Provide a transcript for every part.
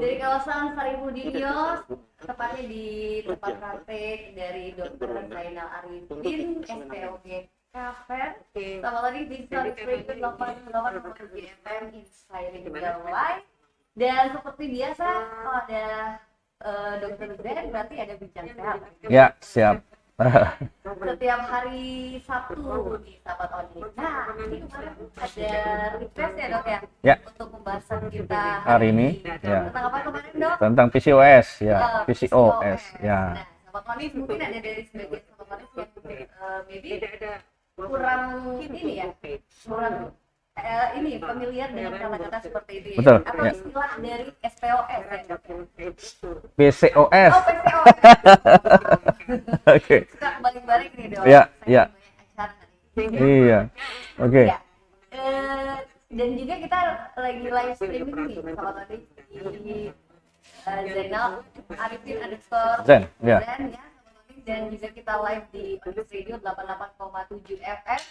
dari kawasan Saripudinyo, tepatnya di tempat praktek dari Dr. Zainal Arifin, SPOG Cafe. Selamat lagi di Saripudinyo 88,7 FM Inspiring the Life. Dan seperti biasa, kalau ada Dr. Zen, berarti ada bincang sehat. Ya, siap. Setiap hari Sabtu di Sahabat Oni. Nah, ini kemarin ada request ya dok ya? Ya. Untuk pembahasan kita Hari ini, ya. Tentang apa kemarin dok? Tentang PCOS, ya. PCOS. ya. Nah, Sahabat Oni mungkin ada dari sebagian Sahabat Oni yang maybe kurang ini ya, kurang ini familiar dengan kata-kata seperti ini. Betul, Atau ya. istilah dari SPOS ya dok? PCOS. Oh, PCOS. Oke. Suka balik-balik nih dok. Ya, Saya ya. banyak acara nih. Iya. Oke. Ya. Dan juga kita lagi live streaming nih sama tadi di Zainal Arifin _ Zen, ya. Zen ya. Dan juga kita live di Onix Radio 88,7 FM.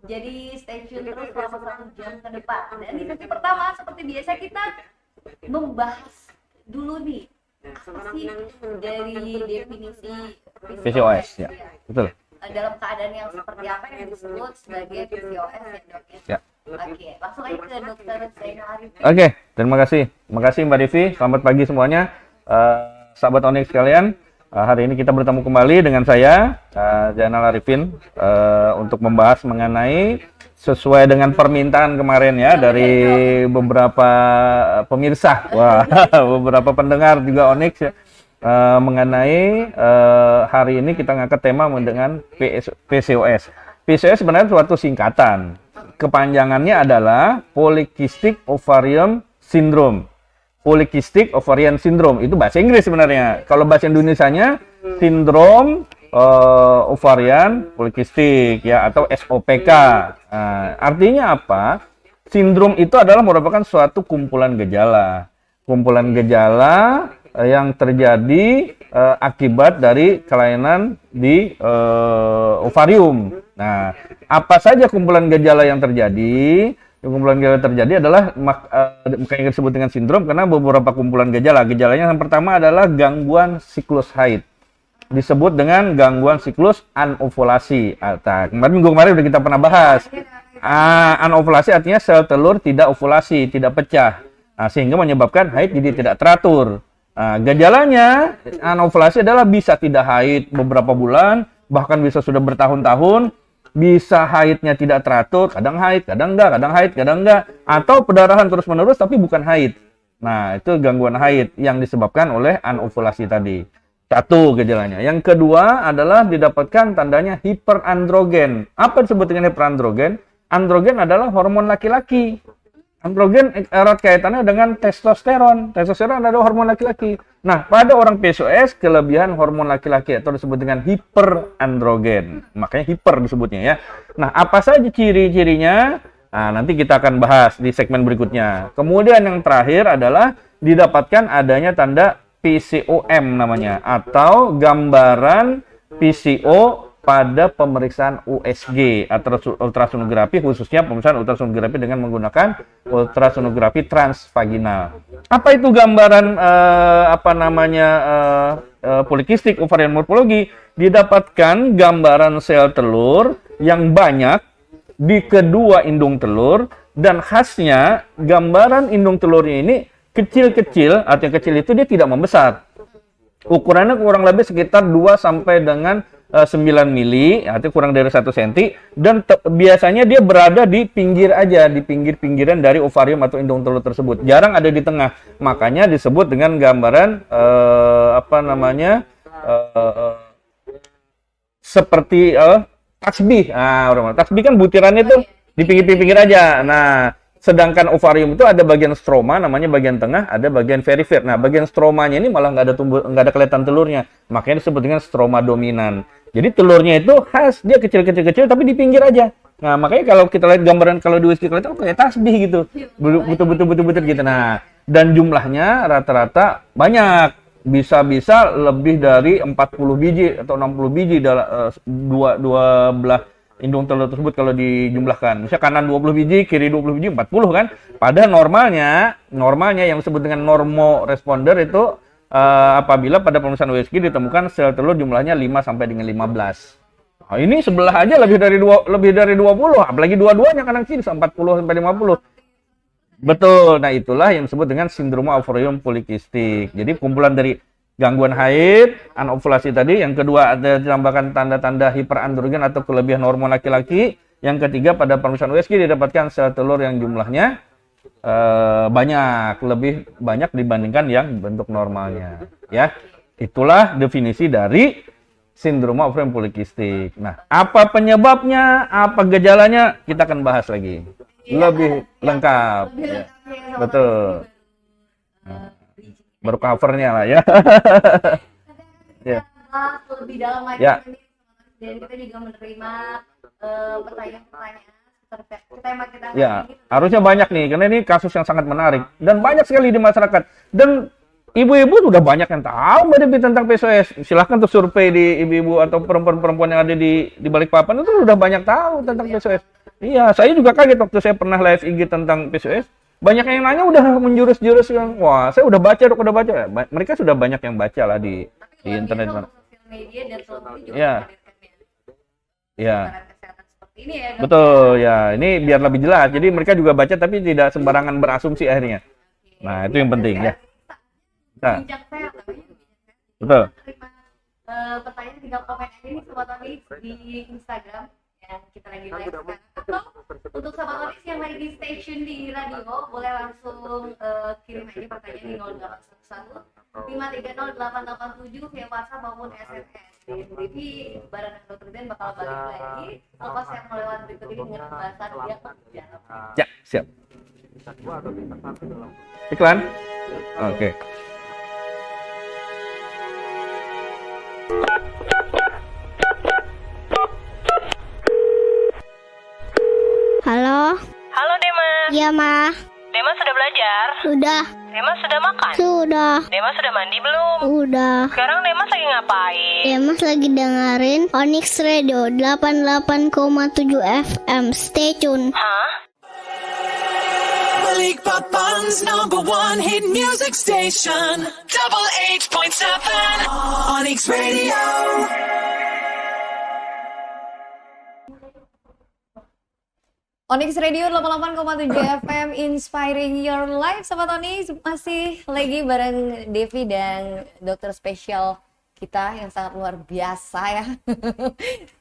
Jadi stay tune terus selama 1 jam ke depan. Dan di sesi pertama seperti biasa kita membahas dulu nih apa sih dari definisi PCOS, ya. Betul. Dalam keadaan yang seperti apa yang disebut sebagai PCOS ya dok Ya. Oke, langsung aja ke Dr. Zainal Arifin. Oke, terima kasih. Terima kasih Mbak Devi. Selamat pagi semuanya. Sahabat Onyx sekalian. Hari ini kita bertemu kembali dengan saya, Zainal Arifin, untuk membahas mengenai sesuai dengan permintaan kemarin ya dari beberapa pemirsa, wah, beberapa pendengar juga Onyx ya, mengenai hari ini kita ngangkat tema dengan PCOS. PCOS sebenarnya suatu singkatan. Kepanjangannya adalah Polycystic Ovarian Syndrome. Polycystic Ovarian Syndrome itu bahasa Inggris sebenarnya. Kalau bahasa Indonesianya sindrom ovarian polikistik ya atau SOPK. Artinya apa? Sindrom itu adalah merupakan suatu kumpulan gejala. Kumpulan gejala yang terjadi akibat dari kelainan di ovarium. Nah, apa saja kumpulan gejala yang terjadi? Kumpulan gejala terjadi adalah makanya disebut dengan sindrom karena beberapa kumpulan gejala. Gejalanya yang pertama adalah gangguan siklus haid. Disebut dengan gangguan siklus anovulasi. Minggu kemarin udah kita pernah bahas. Anovulasi artinya sel telur tidak ovulasi, tidak pecah. Sehingga menyebabkan haid jadi tidak teratur. Gejalanya anovulasi adalah bisa tidak haid beberapa bulan, bahkan bisa sudah bertahun-tahun. Bisa haidnya tidak teratur, kadang haid, kadang enggak, kadang haid, kadang enggak, atau pendarahan terus-menerus tapi bukan haid. Nah, itu gangguan haid yang disebabkan oleh anovulasi tadi. Satu gejalanya. Yang kedua adalah didapatkan tandanya hiperandrogen. Apa disebut dengan hiperandrogen? Androgen adalah hormon laki-laki. Androgen erat kaitannya dengan testosteron. Testosteron adalah hormon laki-laki. Nah, pada orang PCOS kelebihan hormon laki-laki atau disebut dengan hiperandrogen. Makanya hiper disebutnya ya. Nah, apa saja ciri-cirinya? Nah, nanti kita akan bahas di segmen berikutnya. Kemudian yang terakhir adalah didapatkan adanya tanda PCOM namanya atau gambaran PCO pada pemeriksaan USG atau ultrasonografi, khususnya pemeriksaan ultrasonografi dengan menggunakan ultrasonografi transvaginal. Apa itu gambaran polikistik ovarian morfologi? Didapatkan gambaran sel telur yang banyak di kedua indung telur dan khasnya gambaran indung telurnya ini kecil-kecil, artinya kecil itu dia tidak membesar. Ukurannya kurang lebih sekitar 2 sampai dengan 9 mili, artinya kurang dari 1 cm, dan biasanya dia berada di pinggir aja, di pinggir-pinggiran dari ovarium atau indung telur tersebut. Jarang ada di tengah, makanya disebut dengan gambaran seperti tasbih. Tasbih kan butirannya tuh di pinggir-pinggir aja. Nah, sedangkan ovarium itu ada bagian stroma, namanya bagian tengah, ada bagian perifer. Nah, bagian stromanya ini malah nggak ada kelihatan telurnya, makanya disebut dengan stroma dominan. Jadi telurnya itu khas, dia kecil-kecil tapi di pinggir aja. Nah, makanya kalau kita lihat gambaran kalau di USG kelihatan kayak tasbih gitu, butir gitu. Nah, dan jumlahnya rata-rata banyak, bisa lebih dari 40 biji atau 60 biji dalam dua belah indung telur tersebut kalau dijumlahkan. Misalnya kanan 20 biji, kiri 20 biji, 40 kan. Padahal normalnya yang disebut dengan normoresponder itu apabila pada pemeriksaan USG ditemukan sel telur jumlahnya 5 sampai dengan 15. Nah, ini sebelah aja lebih dari 20, apalagi dua-duanya kanan kiri 40 sampai 50. Betul. Nah, itulah yang disebut dengan sindroma ovarium polikistik. Jadi kumpulan dari gangguan haid, anovulasi tadi, yang kedua ada ditambahkan tanda-tanda hiperandrogen atau kelebihan hormon laki-laki, yang ketiga pada pemeriksaan USG didapatkan sel telur yang jumlahnya lebih banyak dibandingkan yang bentuk normalnya, ya. Itulah definisi dari sindroma ovarium polikistik. Nah, apa penyebabnya, apa gejalanya, kita akan bahas lagi lebih lengkap. Ya. Betul. Baru covernya lah ya. Ya. Lebih dalam lagi Ya. dan kita juga menerima pertanyaan-pertanyaan terkait tema kita hari Ya, ini. harusnya banyak nih karena ini kasus yang sangat menarik dan banyak sekali di masyarakat. Dan ibu-ibu sudah banyak yang tahu Mbak Devi tentang PCOS. Silahkan tuh survei di ibu-ibu atau perempuan-perempuan yang ada di Balikpapan itu sudah banyak tahu tentang PCOS. Iya, saya juga kaget waktu saya pernah live IG tentang PCOS. Banyak yang nanya udah menjurus-jurus yang, wah saya udah baca, udah baca. Mereka sudah banyak yang baca lah di internet. Untuk sosial media dan telepon juga Ya. menghadirkan Ya, saran kesehatan seperti ini ya, Dok. betul ya. Ini biar lebih jelas. Jadi mereka juga baca tapi tidak sembarangan berasumsi akhirnya. Nah, itu yang penting ya. Nah, Bincang sehat namanya, bincang sehat. betul. Terima pertanyaan tinggal komen aja nih Sobat Onis di Instagram yang kita lagi live sekarang, atau untuk Sobat Onis yang lagi di station di radio boleh langsung kirim aja pertanyaan di 0811 530 887 via WhatsApp maupun SMS. Jadi barang Dr. Den bakal balik lagi lepas yang melewati berikut ini dengan pembahasan yang lebih dalam. Ya, siap. Iklan? Oke. Halo, Halo Dema, iya Ma, Dema sudah belajar? sudah, Dema sudah makan? sudah, Dema sudah mandi belum? udah. Sekarang Dema lagi ngapain? Mas lagi dengerin Onyx Radio 88,7 FM. Stay tune. Hah? Balikpapan's #1 hit music station, Double 8.7 Onyx Radio. Onyx Radio 88,7 FM Inspiring Your Life. Sobat Onyx, masih lagi bareng Devi dan dokter spesial kita yang sangat luar biasa ya.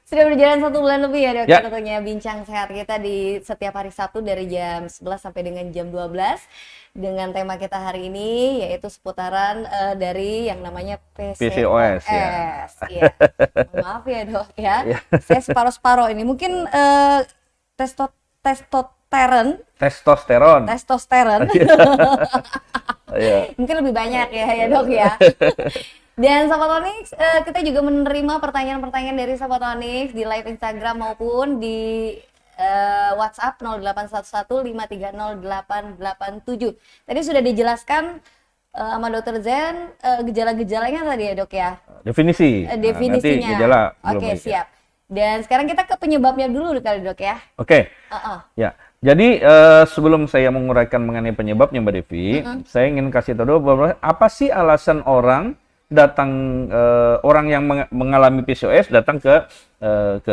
Sudah berjalan 1 bulan lebih ya, Dok, Ya. tentunya bincang sehat kita di setiap hari Sabtu dari jam 11 sampai dengan jam 12 dengan tema kita hari ini yaitu seputaran dari yang namanya PCOS, ya. Ya. Maaf ya, Dok ya. Ya. Saya separuh-separuh ini. Mungkin testosteron Iya. mungkin lebih banyak ya Dok ya. Dan Sobat Onyx, kita juga menerima pertanyaan-pertanyaan dari Sobat Onyx di live Instagram maupun di WhatsApp 0811530887. Tadi sudah dijelaskan sama Dokter Zen gejala-gejalanya tadi ya, Dok ya. Definisi. Definisinya. Nanti gejala belum Oke, lagi. siap. Dan sekarang kita ke penyebabnya dulu kali, Dok ya. Oke. Heeh. Ya, jadi sebelum saya menguraikan mengenai penyebabnya Mbak Devi, saya ingin kasih tahu dulu bahwa apa sih alasan orang yang mengalami PCOS datang ke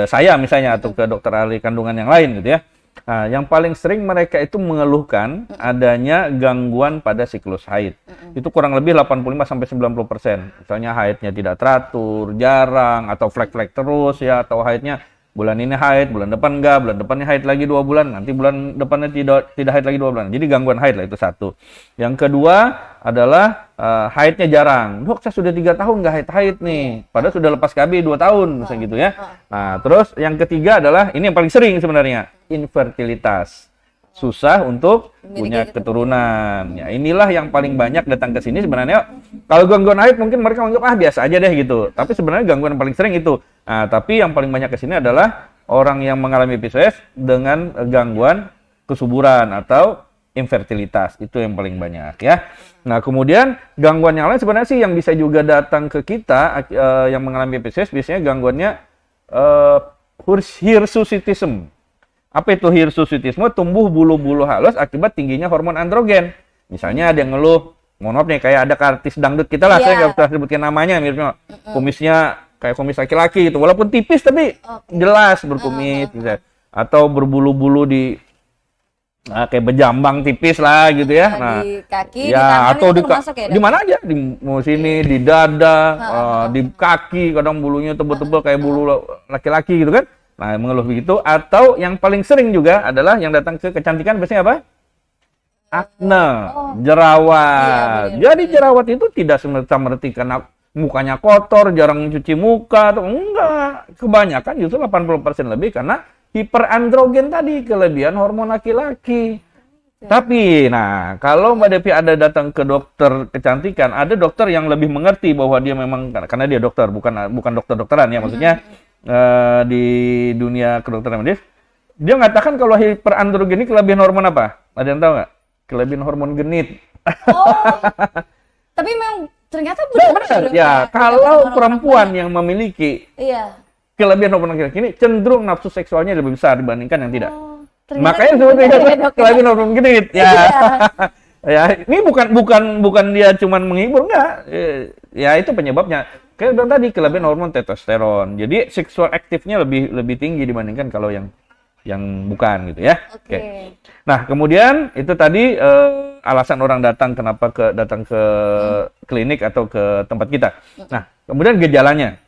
saya misalnya atau ke dokter ahli kandungan yang lain gitu ya. Nah, yang paling sering mereka itu mengeluhkan adanya gangguan pada siklus haid. Itu kurang lebih 85-90%. Misalnya haidnya tidak teratur, jarang, atau flek-flek terus ya, atau haidnya bulan ini haid, bulan depan enggak, bulan depannya haid lagi 2 bulan, nanti bulan depannya tidak haid lagi 2 bulan. Jadi gangguan haid lah, itu satu. Yang kedua adalah haidnya jarang. Dok, saya sudah 3 tahun nggak haid nih, padahal sudah lepas KB 2 tahun, misalnya gitu ya. Nah, terus yang ketiga adalah, ini yang paling sering sebenarnya, infertilitas. Susah untuk punya keturunan. Ya, inilah yang paling banyak datang ke sini sebenarnya. Kalau gangguan haid mungkin mereka menganggap biasa aja deh gitu. Tapi sebenarnya gangguan yang paling sering itu. Nah, tapi yang paling banyak ke sini adalah orang yang mengalami PCOS dengan gangguan kesuburan atau infertilitas. Itu yang paling banyak ya. Nah, kemudian gangguan yang lain sebenarnya sih yang bisa juga datang ke kita yang mengalami PCOS biasanya gangguannya hirsutism. Apa itu hirsutisme? Tumbuh bulu-bulu halus akibat tingginya hormon androgen. Misalnya ada yang ngeluh, mohon maaf nih, kayak ada artis dangdut kita lah, saya nggak usah sebutkan namanya, miripnya kumisnya kayak kumis laki-laki gitu, walaupun tipis tapi jelas berkumis, gitu. Atau berbulu-bulu di kayak bejambang tipis lah gitu ya. Nah, di kaki, ya di tangan atau itu termasuk ya, di mana aja, di sini, di dada, di kaki, kadang bulunya tebel-tebel kayak bulu laki-laki gitu kan. Nah, mengeluh begitu. Atau yang paling sering juga adalah yang datang ke kecantikan biasanya apa? Akne, jerawat. Jadi jerawat itu tidak semerta-merti karena mukanya kotor, jarang mencuci muka, atau enggak. Kebanyakan justru 80% lebih karena hiperandrogen tadi, kelebihan hormon laki-laki. Tapi, nah, kalau Mbak Devi ada datang ke dokter kecantikan, ada dokter yang lebih mengerti bahwa dia memang, karena dia dokter, bukan dokter-dokteran ya, maksudnya di dunia kedokteran medis, dia mengatakan kalau hiperandrogen ini kelebihan hormon apa? Ada yang tahu nggak? Kelebihan hormon genit. Tapi memang ternyata benar. Ya, kalau perempuan yang memiliki kelebihan hormon laki-laki ini cenderung nafsu seksualnya lebih besar dibandingkan yang tidak. Makanya sebetulnya kelebihan hormon genit. Ya. Ya, ini bukan dia cuman menghibur, enggak. Ya, itu penyebabnya. Kayak bilang tadi, kelebihan hormon testosteron. Jadi seksual aktifnya lebih tinggi dibandingkan kalau yang bukan gitu ya. Oke. Nah, kemudian itu tadi alasan orang datang ke klinik atau ke tempat kita. Nah, kemudian gejalanya.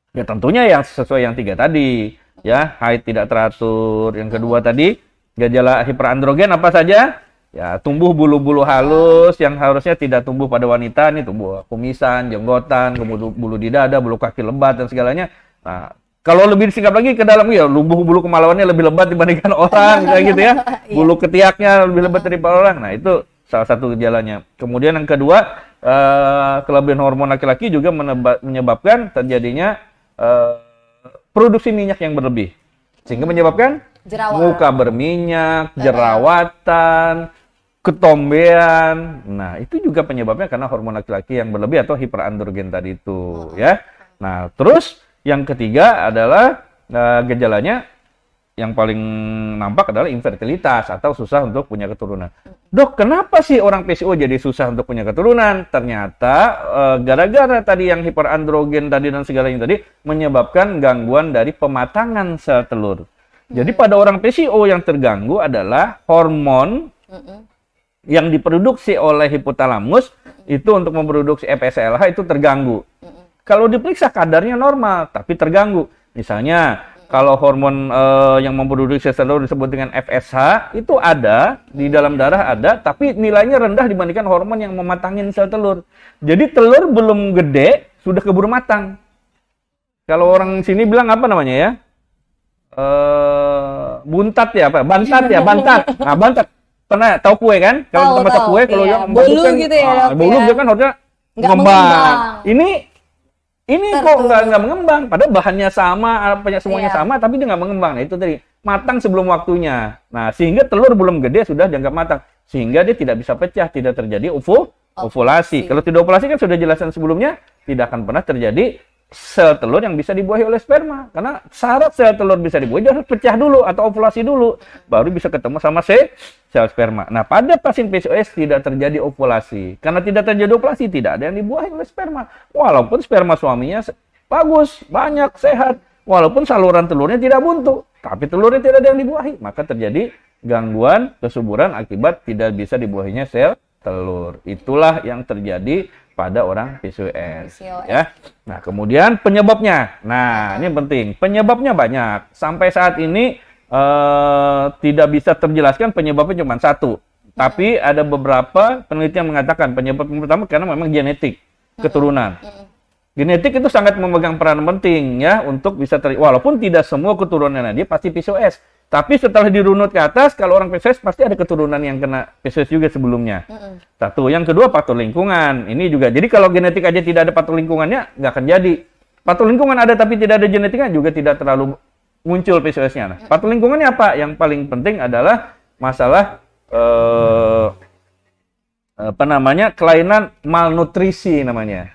Ya tentunya yang sesuai yang 3 tadi, ya, haid tidak teratur. Yang kedua tadi, gejala hiperandrogen apa saja? Ya, tumbuh bulu-bulu halus yang harusnya tidak tumbuh pada wanita, nih tumbuh kumisan, jenggotan, bulu di dada, bulu kaki lebat dan segalanya. Nah, kalau lebih disingkat lagi ke dalam ya, bulu kemaluannya lebih lebat dibandingkan orang kayak gitu ya. Bulu ketiaknya lebih lebat daripada orang. Nah, itu salah satu gejalanya. Kemudian yang kedua, kelebihan hormon laki-laki juga menyebabkan terjadinya produksi minyak yang berlebih. Sehingga menyebabkan muka berminyak, jerawatan, ketombean. Nah, itu juga penyebabnya karena hormon laki-laki yang berlebih atau hiperandrogen tadi itu, ya. Nah, terus yang ketiga adalah gejalanya yang paling nampak adalah infertilitas atau susah untuk punya keturunan. Dok, kenapa sih orang PCO jadi susah untuk punya keturunan? Ternyata gara-gara tadi yang hiperandrogen tadi dan segalanya tadi menyebabkan gangguan dari pematangan sel telur. Jadi pada orang PCO yang terganggu adalah hormon yang diproduksi oleh hipotalamus itu untuk memproduksi FSLH itu terganggu. Kalau diperiksa kadarnya normal, tapi terganggu. Misalnya, kalau hormon yang memproduksi sel telur disebut dengan FSH, itu ada, di dalam darah ada, tapi nilainya rendah dibandingkan hormon yang mematangin sel telur. Jadi telur belum gede, sudah keburu matang. Kalau orang sini bilang apa namanya ya? Buntat ya, apa? Bantat ya, bantat. Nah, bantat. Pernah tahu kue kan? Kalau kita masak kue, kalau yang bolu kan, gitu ya, bolu dia kan harusnya ngembang. Ini kok nggak mengembang, padahal bahannya sama, semuanya sama, tapi dia nggak mengembang. Nah, itu tadi, matang sebelum waktunya. Nah, sehingga telur belum gede sudah dianggap matang. Sehingga dia tidak bisa pecah, tidak terjadi ovulasi. Kalau tidak ovulasi kan sudah jelasan sebelumnya, tidak akan pernah terjadi sel telur yang bisa dibuahi oleh sperma. Karena syarat sel telur bisa dibuahi, dia harus pecah dulu atau ovulasi dulu. Baru bisa ketemu sama sel sperma. Nah, pada pasien PCOS tidak terjadi ovulasi. Karena tidak terjadi ovulasi, tidak ada yang dibuahi oleh sperma. Walaupun sperma suaminya bagus, banyak, sehat. Walaupun saluran telurnya tidak buntu. Tapi telurnya tidak ada yang dibuahi. Maka terjadi gangguan kesuburan akibat tidak bisa dibuahinya sel telur. Itulah yang terjadi pada orang PCOS. Ya. Nah, kemudian penyebabnya. Nah, ini penting. Penyebabnya banyak. Sampai saat ini tidak bisa terjelaskan penyebabnya cuma satu. Tapi ada beberapa penelitian mengatakan penyebab yang pertama karena memang genetik, keturunan. Genetik itu sangat memegang peran penting ya untuk bisa walaupun tidak semua keturunannya dia pasti PCOS. Tapi setelah dirunut ke atas, kalau orang PCOS pasti ada keturunan yang kena PCOS juga sebelumnya. Satu. Yang kedua, faktor lingkungan. Ini juga. Jadi kalau genetik aja tidak ada faktor lingkungannya, nggak akan jadi. Faktor lingkungan ada tapi tidak ada genetiknya juga tidak terlalu muncul PCOS-nya. Nah, faktor lingkungannya apa? Yang paling penting adalah masalah kelainan malnutrisi namanya.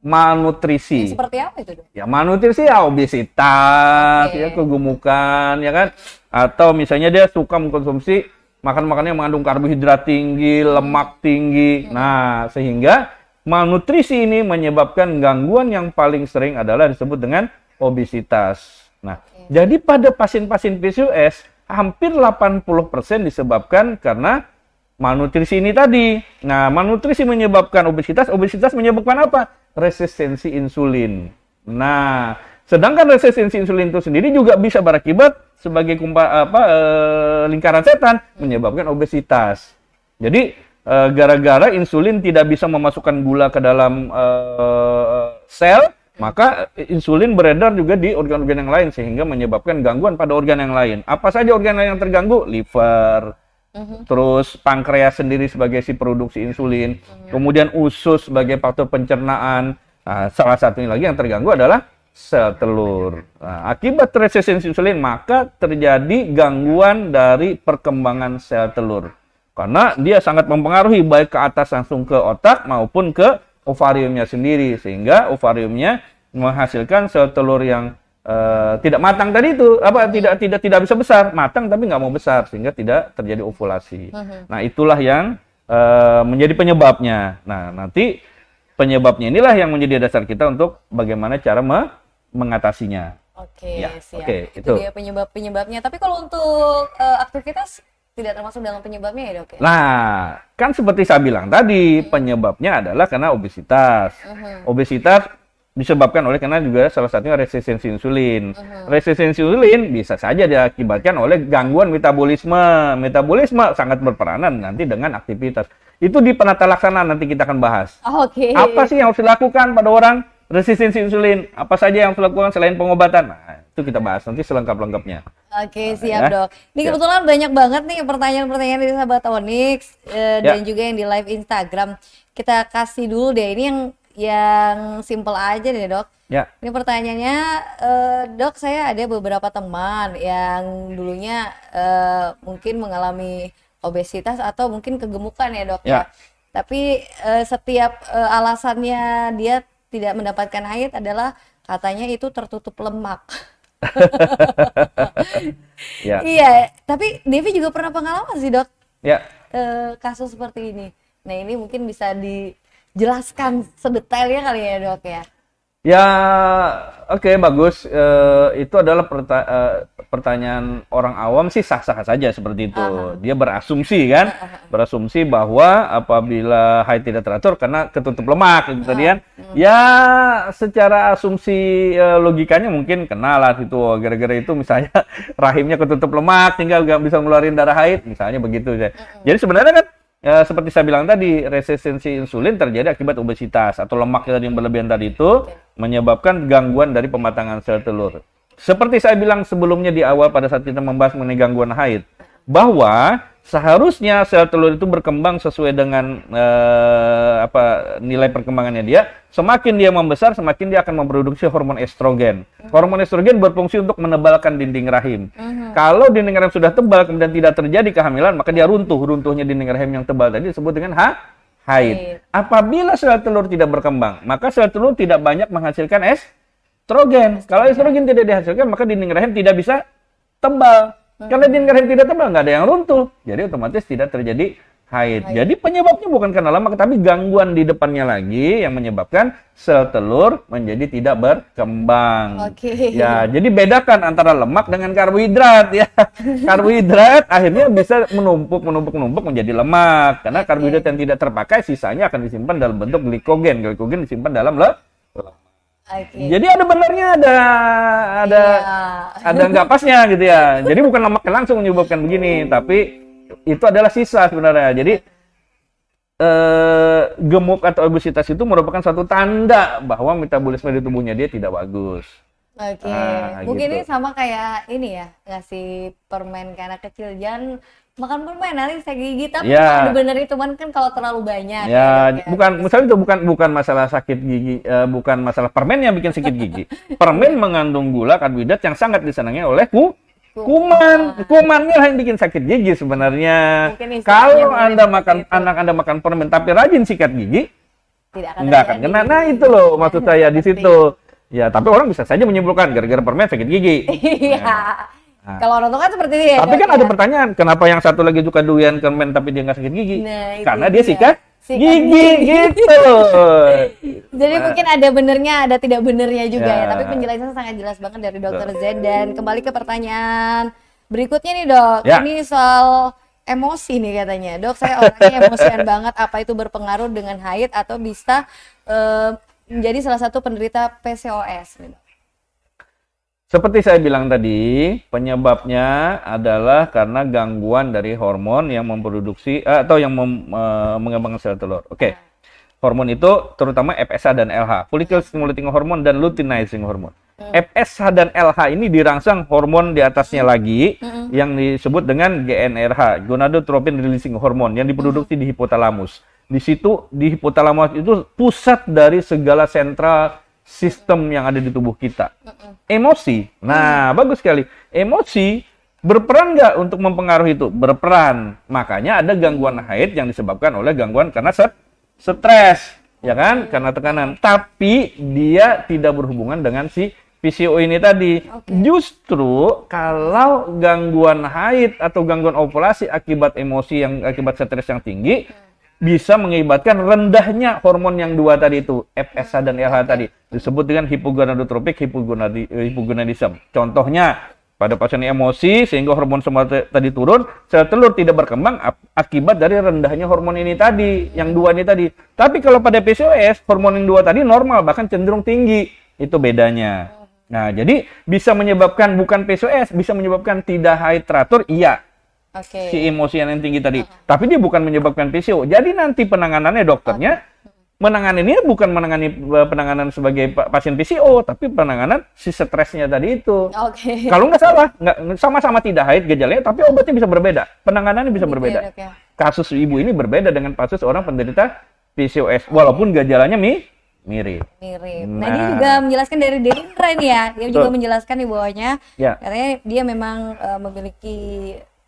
malnutrisi. Seperti apa itu, Dok? Ya malnutrisi ya obesitas, ya kegemukan, ya kan? Atau misalnya dia suka mengkonsumsi makan-makanan yang mengandung karbohidrat tinggi, lemak tinggi. Nah, sehingga malnutrisi ini menyebabkan gangguan yang paling sering adalah disebut dengan obesitas. Nah, jadi pada pasien-pasien PCOS hampir 80% disebabkan karena malnutrisi ini tadi. Nah, malnutrisi menyebabkan obesitas, obesitas menyebabkan apa? Resistensi insulin. Nah, sedangkan resistensi insulin itu sendiri juga bisa berakibat sebagai lingkaran setan menyebabkan obesitas. Jadi gara-gara insulin tidak bisa memasukkan gula ke dalam sel, maka insulin beredar juga di organ-organ yang lain sehingga menyebabkan gangguan pada organ yang lain. Apa saja organ lain yang terganggu? Liver, terus pankreas sendiri sebagai si produksi insulin, kemudian usus sebagai faktor pencernaan. Nah, salah satunya lagi yang terganggu adalah sel telur. Nah, akibat resistensi insulin maka terjadi gangguan dari perkembangan sel telur. Karena dia sangat mempengaruhi baik ke atas langsung ke otak maupun ke ovariumnya sendiri, sehingga ovariumnya menghasilkan sel telur yang tidak matang tadi itu, tidak bisa besar, matang tapi nggak mau besar sehingga tidak terjadi ovulasi. Nah, itulah yang menjadi penyebabnya. Nah, nanti penyebabnya inilah yang menjadi dasar kita untuk bagaimana cara mengatasinya. Oke, Ya, siap. oke, Itu dia penyebabnya. Tapi kalau untuk aktivitas tidak termasuk dalam penyebabnya ya, Dok? Ya? Nah, kan seperti saya bilang tadi, penyebabnya adalah karena obesitas. Obesitas disebabkan oleh karena juga salah satunya resistensi insulin. Resistensi insulin bisa saja diakibatkan oleh gangguan metabolisme. Metabolisme sangat berperanan nanti dengan aktivitas. Itu di penata laksanaan nanti kita akan bahas. Oke. Apa sih yang harus dilakukan pada orang resistensi insulin? Apa saja yang harus dilakukan selain pengobatan? Nah, itu kita bahas nanti selengkap-lengkapnya. Oke, siap, ya. Dok. Ini kebetulan banyak banget nih pertanyaan-pertanyaan dari sahabat Onyx dan juga yang di live Instagram. Kita kasih dulu deh, ini yang simple aja deh, Dok. Ya. Ini pertanyaannya, Dok, saya ada beberapa teman yang dulunya mungkin mengalami obesitas atau mungkin kegemukan ya, Dok. Ya. Tapi setiap alasannya dia tidak mendapatkan haid adalah katanya itu tertutup lemak. Ya. Iya, tapi Devi juga pernah pengalaman sih, Dok, Ya. kasus seperti ini. Nah, ini mungkin bisa dijelaskan sedetailnya kali ya, Dok ya. Ya, oke, bagus. Itu adalah pertanyaan orang awam sih sah-sah saja seperti itu. Dia berasumsi kan, berasumsi bahwa apabila haid tidak teratur karena ketutup lemak itu tadi kan. Ya, secara asumsi logikanya mungkin kenal lah itu. Gara-gara itu misalnya rahimnya ketutup lemak sehingga nggak bisa ngeluarin darah haid, misalnya begitu. Jadi sebenarnya kan seperti saya bilang tadi, resistensi insulin terjadi akibat obesitas atau lemak yang berlebihan tadi itu menyebabkan gangguan dari pematangan sel telur. Seperti saya bilang sebelumnya di awal pada saat kita membahas mengenai gangguan haid, bahwa seharusnya sel telur itu berkembang sesuai dengan nilai perkembangannya dia. Semakin dia membesar, semakin dia akan memproduksi hormon estrogen. Hormon estrogen berfungsi untuk menebalkan dinding rahim. Kalau dinding rahim sudah tebal kemudian tidak terjadi kehamilan, maka dia runtuh. Runtuhnya dinding rahim yang tebal tadi disebut dengan haid. Apabila sel telur tidak berkembang, maka sel telur tidak banyak menghasilkan estrogen. Kalau estrogen tidak dihasilkan, maka dinding rahim tidak bisa tebal. Karena dinding rahim tidak tebal, nggak ada yang runtuh. Jadi otomatis tidak terjadi haid. Jadi penyebabnya bukan karena lemak, tapi gangguan di depannya lagi yang menyebabkan sel telur menjadi tidak berkembang. Ya, jadi bedakan antara lemak dengan karbohidrat ya. Karbohidrat akhirnya bisa menumpuk menjadi lemak karena karbohidrat yang tidak terpakai sisanya akan disimpan dalam bentuk glikogen. Glikogen disimpan dalam lemak. Jadi ada benarnya, ada nggak pasnya gitu ya. Jadi bukan lemak yang langsung menyebabkan begini, tapi itu adalah sisa sebenarnya. Jadi gemuk atau obesitas itu merupakan satu tanda bahwa metabolisme di tubuhnya dia tidak bagus. Mungkin gitu. ini sama kayak ini ya, ngasih permen ke anak kecil, jangan makan permen nanti saya gigit, tapi ada bener itu kan kalau terlalu banyak. Misalnya itu bukan masalah sakit gigi, bukan masalah permen yang bikin sakit gigi. Permen mengandung gula karbohidrat yang sangat disenangi oleh kumannya yang bikin sakit gigi sebenarnya. Kalau anak Anda makan permen tapi rajin sikat gigi, tidak akan Nggak akan terjadi. kena. Nah itu loh maksud saya di situ. Ya, tapi orang bisa saja menyimpulkan gara-gara permen sakit gigi. Iya. Nah. Kalau orang tua kan seperti itu ya. Tapi Dok, kan ya. ada pertanyaan, kenapa yang satu lagi suka doyan permen tapi dia nggak sakit gigi? Nah, itu Karena dia dia. sikat Sikat gigi gitu. Jadi mungkin ada benernya, ada tidak benernya juga ya. Ya. Tapi penjelasannya sangat jelas banget dari Dokter Zen. Dan kembali ke pertanyaan berikutnya nih dok. Ya. Ini soal emosi nih katanya. Dok, saya orangnya emosian banget. Apa itu berpengaruh dengan haid atau bisa menjadi salah satu penderita PCOS? Nih, Dok? Seperti saya bilang tadi, penyebabnya adalah karena gangguan dari hormon yang memproduksi atau yang mengembangkan sel telur. Oke. Hormon itu terutama FSH dan LH, follicle stimulating hormone dan luteinizing hormone. FSH dan LH ini dirangsang hormon di atasnya lagi yang disebut dengan GnRH, gonadotropin releasing hormone yang diproduksi di hipotalamus. Di situ di hipotalamus itu pusat dari segala sentral sistem yang ada di tubuh kita. Emosi. Nah, bagus sekali. Emosi berperan nggak untuk mempengaruhi itu? Berperan. Makanya ada gangguan haid yang disebabkan oleh gangguan karena stres, ya kan? Karena tekanan. Tapi dia tidak berhubungan dengan si PCO ini tadi. Justru kalau gangguan haid atau gangguan ovulasi akibat emosi yang akibat stres yang tinggi bisa mengakibatkan rendahnya hormon yang dua tadi itu, FSH dan LH tadi, disebut dengan hipogonadotropik hipogonadism. Contohnya, pada pasien emosi sehingga hormon semua tadi turun, sel telur tidak berkembang akibat dari rendahnya hormon ini tadi, yang dua ini tadi. Tapi kalau pada PCOS, hormon yang dua tadi normal, bahkan cenderung tinggi. Itu bedanya. Nah, jadi bisa menyebabkan bukan PCOS, bisa menyebabkan tidak haid teratur, iya. Si emosi yang tinggi tadi. Tapi dia bukan menyebabkan PCO. Jadi nanti penanganannya dokternya menangani bukan menangani penanganan sebagai pasien PCO, tapi penanganan si stresnya tadi itu. Kalau nggak salah, nggak sama-sama tidak haid gejalanya, tapi obatnya bisa berbeda. Penanganannya bisa berbeda. Ya, Kasus ibu ini berbeda dengan kasus orang penderita PCOS, walaupun gejalanya mirip. Nah, dia juga menjelaskan dari Derindra ini ya. Dia juga menjelaskan di bawahnya. Ya. Katanya dia memang memiliki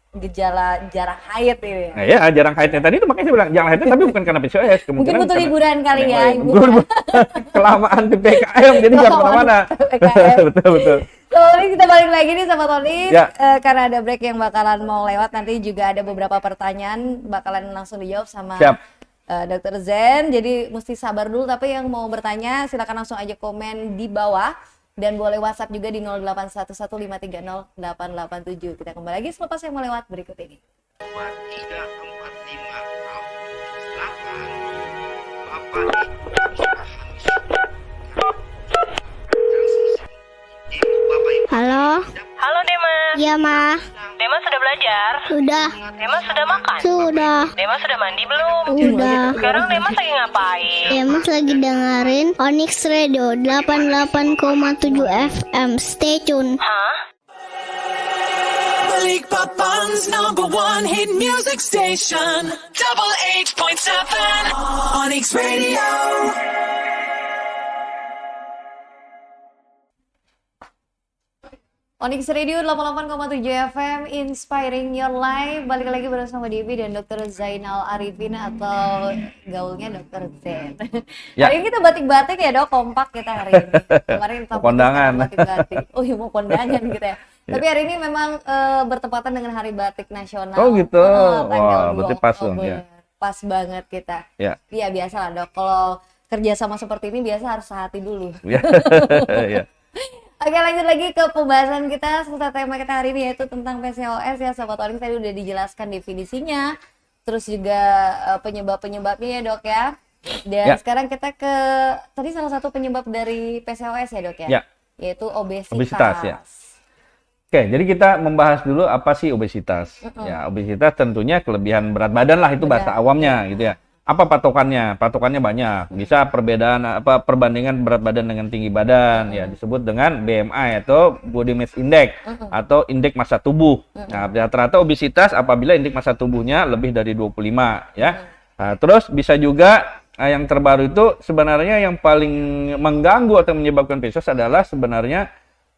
gejala jarang haid ini. Nah ya, jarang haidnya tadi itu makanya saya bilang jarang haidnya tapi bukan karena PCOS. Mungkin butuh karena liburan kali ya. Kelamaan di PKM jadi nggak kemana-mana. Betul. So, ini kita balik lagi nih sama Tony. Ya. Karena ada break yang bakalan mau lewat, nanti juga ada beberapa pertanyaan bakalan langsung dijawab sama Dr. Zen. Jadi mesti sabar dulu, tapi yang mau bertanya silakan langsung aja komen di bawah. Dan boleh WhatsApp juga di 0811530887. Kita kembali lagi selepas yang melewat berikut ini. 4345. Halo. Halo Dema. Iya, Ma. Dema sudah belajar? Sudah. Dema sudah makan? Sudah. Dema sudah mandi belum? Udah. Sekarang Dema lagi ngapain? Demas lagi dengerin Onyx Radio 88,7 FM. Stay tune. Hah? Balikpapan's #1 hit music station, Double 8.7 Onyx Radio. Onyx Radio 88,7 FM, inspiring your life. Balik lagi bersama Devi dan Dr. Zainal Arifin atau gaulnya Dr. Zen. Ya. Hari ini kita batik-batik ya dok, kompak kita hari ini. Kemarin kita Kondangan. batik-batik. Oh iya, mau kondangan gitu ya. Tapi hari ini memang bertepatan dengan Hari Batik Nasional. Oh gitu. Tanggal Wah, berarti 2 pas dong Oktober. ya. Pas banget kita. Ya. Iya biasa lah dok, kalau kerja sama seperti ini biasa harus sehati dulu. Ya. Ya. Oke, lanjut lagi ke pembahasan kita seputar tema kita hari ini, yaitu tentang PCOS ya Sobat Onyx. Tadi udah dijelaskan definisinya, terus juga penyebab-penyebabnya ya dok ya. Dan sekarang kita ke tadi salah satu penyebab dari PCOS ya dok ya, yaitu obesitas. Obesitas ya. Oke, jadi kita membahas dulu apa sih obesitas. Ya, obesitas tentunya kelebihan berat badan lah, itu bahasa awamnya gitu ya. Apa patokannya? Patokannya banyak. Bisa perbandingan berat badan dengan tinggi badan, ya disebut dengan BMI atau body mass index atau indeks massa tubuh. Nah, rata-rata obesitas apabila indeks massa tubuhnya lebih dari 25 ya. Nah, terus bisa juga yang terbaru itu sebenarnya yang paling mengganggu atau menyebabkan PCOS adalah sebenarnya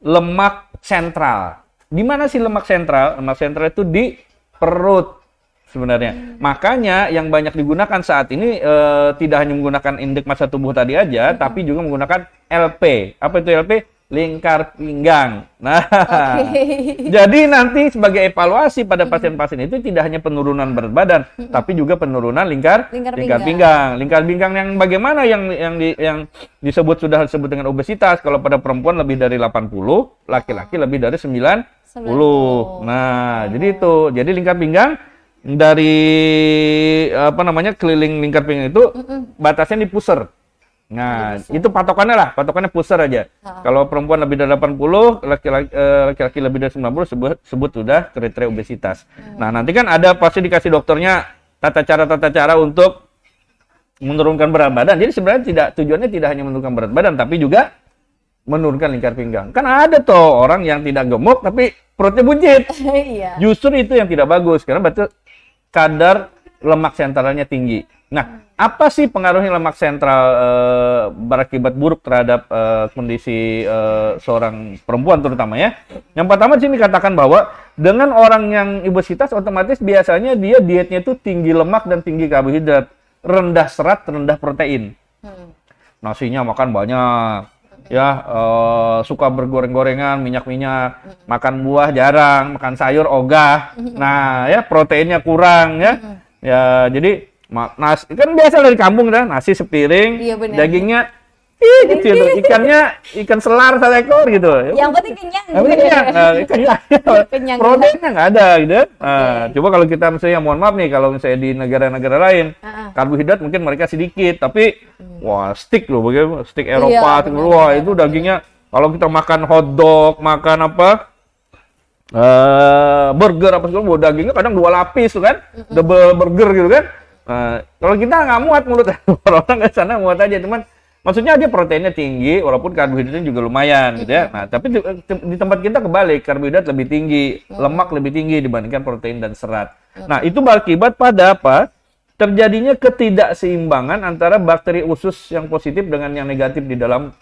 lemak sentral. Di mana sih lemak sentral? Lemak sentral itu di perut. sebenarnya. Makanya yang banyak digunakan saat ini tidak hanya menggunakan indeks massa tubuh tadi aja, tapi juga menggunakan LP. Apa itu LP? Lingkar pinggang. Nah, jadi nanti sebagai evaluasi pada pasien-pasien itu tidak hanya penurunan berat badan, tapi juga penurunan lingkar pinggang. Lingkar pinggang yang bagaimana yang disebut sudah disebut dengan obesitas. Kalau pada perempuan lebih dari 80, laki-laki lebih dari 90. Nah, jadi itu. Jadi lingkar pinggang dari keliling lingkar pinggang itu batasnya di pusar. Nah, itu patokannya pusar aja. Kalau perempuan lebih dari 80, laki-laki lebih dari 90 sebut sudah kriteria obesitas. Nah, nanti kan ada pasti dikasih dokternya tata cara untuk menurunkan berat badan. Jadi sebenarnya tujuannya tidak hanya menurunkan berat badan, tapi juga menurunkan lingkar pinggang. Kan ada tuh orang yang tidak gemuk tapi perutnya buncit. Justru itu yang tidak bagus karena berarti kadar lemak sentralnya tinggi. Nah, apa sih pengaruhnya lemak sentral berakibat buruk terhadap kondisi seorang perempuan terutama ya? Yang pertama di sini dikatakan bahwa dengan orang yang obesitas otomatis biasanya dia dietnya itu tinggi lemak dan tinggi karbohidrat, rendah serat, rendah protein. Nasinya makan banyak, ya suka bergoreng-gorengan, minyak-minyak, makan buah jarang, makan sayur ogah. Nah, ya proteinnya kurang ya. Ya, jadi nasi kan biasa dari kampung kan, nasi sepiring, dagingnya kecil tuh, ikan selar 1 ekor gitu. Yang penting kenyang. Kenyang. Proteinnya nggak ada gitu. Coba kalau kita misalnya mohon maaf nih kalau misalnya di negara-negara lain, karbohidrat mungkin mereka sedikit, tapi wah steak loh, bagaimana steak Eropa, wah itu dagingnya kalau kita makan hotdog, makan apa? Burger apa segala, dagingnya kadang 2 lapis tuh kan, double burger gitu kan. Kalau kita nggak muat mulut orang ke sana muat aja, teman. Maksudnya dia proteinnya tinggi, walaupun karbohidratnya juga lumayan gitu ya. Nah, tapi di tempat kita kebalik, karbohidrat lebih tinggi, lemak lebih tinggi dibandingkan protein dan serat. Nah, itu berakibat pada apa? Terjadinya ketidakseimbangan antara bakteri usus yang positif dengan yang negatif di dalam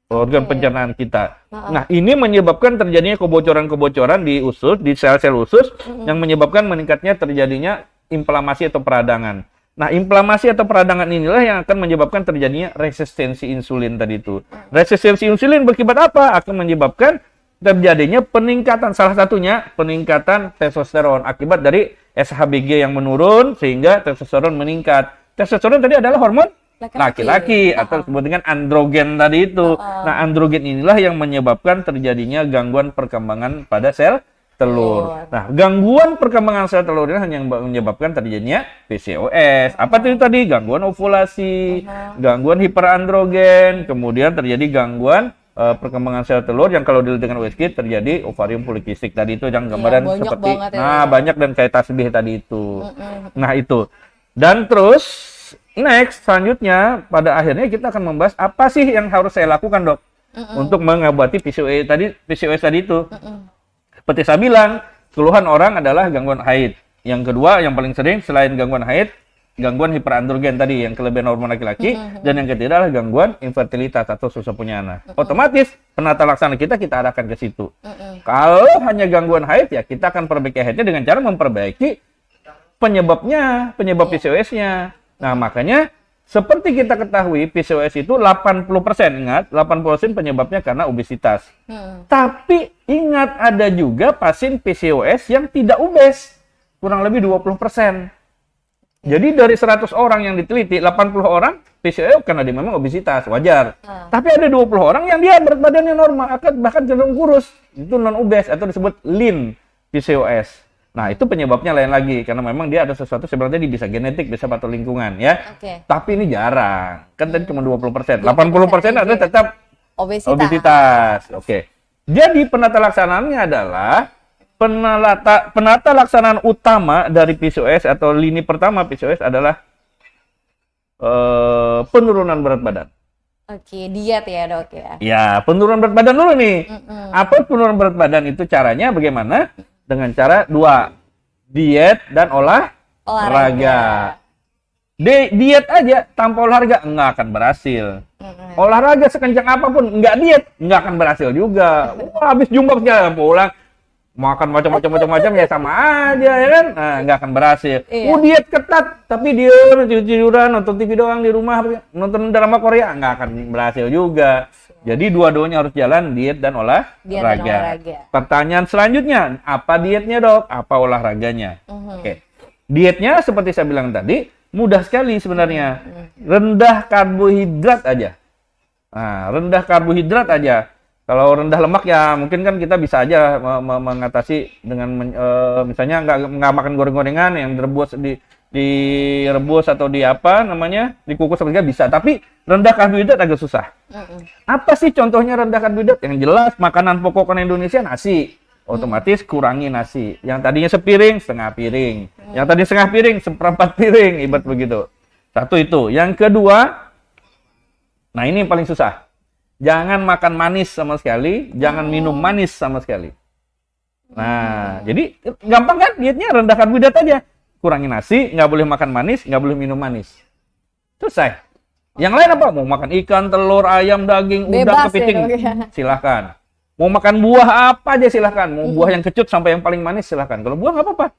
organ pencernaan kita. Nah, ini menyebabkan terjadinya kebocoran-kebocoran di usus, di sel-sel usus, yang menyebabkan meningkatnya terjadinya inflamasi atau peradangan. Nah, inflamasi atau peradangan inilah yang akan menyebabkan terjadinya resistensi insulin tadi itu. Resistensi insulin berakibat apa? Akan menyebabkan terjadinya peningkatan, salah satunya peningkatan testosteron akibat dari SHBG yang menurun sehingga testosteron meningkat. Testosteron tadi adalah hormon laki-laki atau disebut dengan androgen tadi itu. Nah, androgen inilah yang menyebabkan terjadinya gangguan perkembangan pada sel telur. Nah, gangguan perkembangan sel telur ini hanya menyebabkan terjadinya PCOS. Apa itu tadi? Gangguan ovulasi, gangguan hiperandrogen, kemudian terjadi gangguan perkembangan sel telur yang kalau dilihat dengan USG terjadi ovarium polikistik tadi itu yang gambaran seperti banyak dan kayak tasbih tadi itu. Nah, itu. Dan terus next, selanjutnya, pada akhirnya kita akan membahas apa sih yang harus saya lakukan, dok, untuk mengobati PCOS tadi itu. Seperti saya bilang, keluhan orang adalah gangguan haid. Yang kedua, yang paling sering selain gangguan haid, gangguan hiperandrogen tadi, yang kelebihan hormon laki-laki. Dan yang ketiga adalah gangguan infertilitas atau susah punya anak. Otomatis, penata laksana kita arahkan ke situ. Kalau hanya gangguan haid, ya kita akan perbaiki haidnya dengan cara memperbaiki penyebab PCOS-nya. Nah, makanya seperti kita ketahui PCOS itu 80%, ingat 80% penyebabnya karena obesitas. Tapi ingat ada juga pasien PCOS yang tidak obes, kurang lebih 20%. Jadi dari 100 orang yang diteliti, 80 orang PCOS karena dia memang obesitas, wajar. Tapi ada 20 orang yang dia berat badannya normal, bahkan cenderung kurus, itu non obes atau disebut lean PCOS. Nah, itu penyebabnya lain lagi, karena memang dia ada sesuatu sebenarnya bisa genetik, bisa faktor lingkungan, ya. Tapi ini jarang, kan tadi cuma 20%. 80% ada tetap obesitas. Jadi penata laksanaannya adalah penata laksanaan utama dari PCOS atau lini pertama PCOS adalah penurunan berat badan. Diet ya, dok ya. Ya, penurunan berat badan dulu nih. Apa penurunan berat badan itu caranya bagaimana? Dengan cara 2, diet dan olahraga. Diet aja tanpa olahraga nggak akan berhasil. Olahraga sekencang apapun nggak diet nggak akan berhasil juga. Wah, habis jumpa pulang makan macam-macam ya sama aja ya kan, nah, nggak akan berhasil. Iya. Diet ketat tapi dia tiduran nonton TV doang di rumah, nonton drama Korea, nggak akan berhasil juga. Jadi dua-duanya harus jalan, diet dan olahraga. Pertanyaan selanjutnya, apa dietnya dok? Apa olahraganya? Oke, dietnya seperti saya bilang tadi mudah sekali sebenarnya, rendah karbohidrat aja. Nah, rendah karbohidrat aja. Kalau rendah lemak ya mungkin kan kita bisa aja mengatasi dengan misalnya nggak makan goreng-gorengan yang direbus atau di apa namanya dikukus seperti bisa. Tapi rendah karbohidrat agak susah. Apa sih contohnya rendah karbohidrat? Yang jelas makanan pokok orang Indonesia nasi. Otomatis kurangi nasi. Yang tadinya sepiring, setengah piring. Yang tadi setengah piring, seperempat piring, ibarat begitu. Satu itu. Yang kedua, nah ini yang paling susah. Jangan makan manis sama sekali, jangan minum manis sama sekali. Nah, jadi gampang kan dietnya rendah karbohidrat aja. Kurangi nasi, nggak boleh makan manis, nggak boleh minum manis. Selesai. Yang lain apa? Mau makan ikan, telur, ayam, daging, udang, kepiting, silahkan. Mau makan buah apa aja silahkan. Mau buah yang kecut sampai yang paling manis silahkan. Kalau buah nggak apa-apa.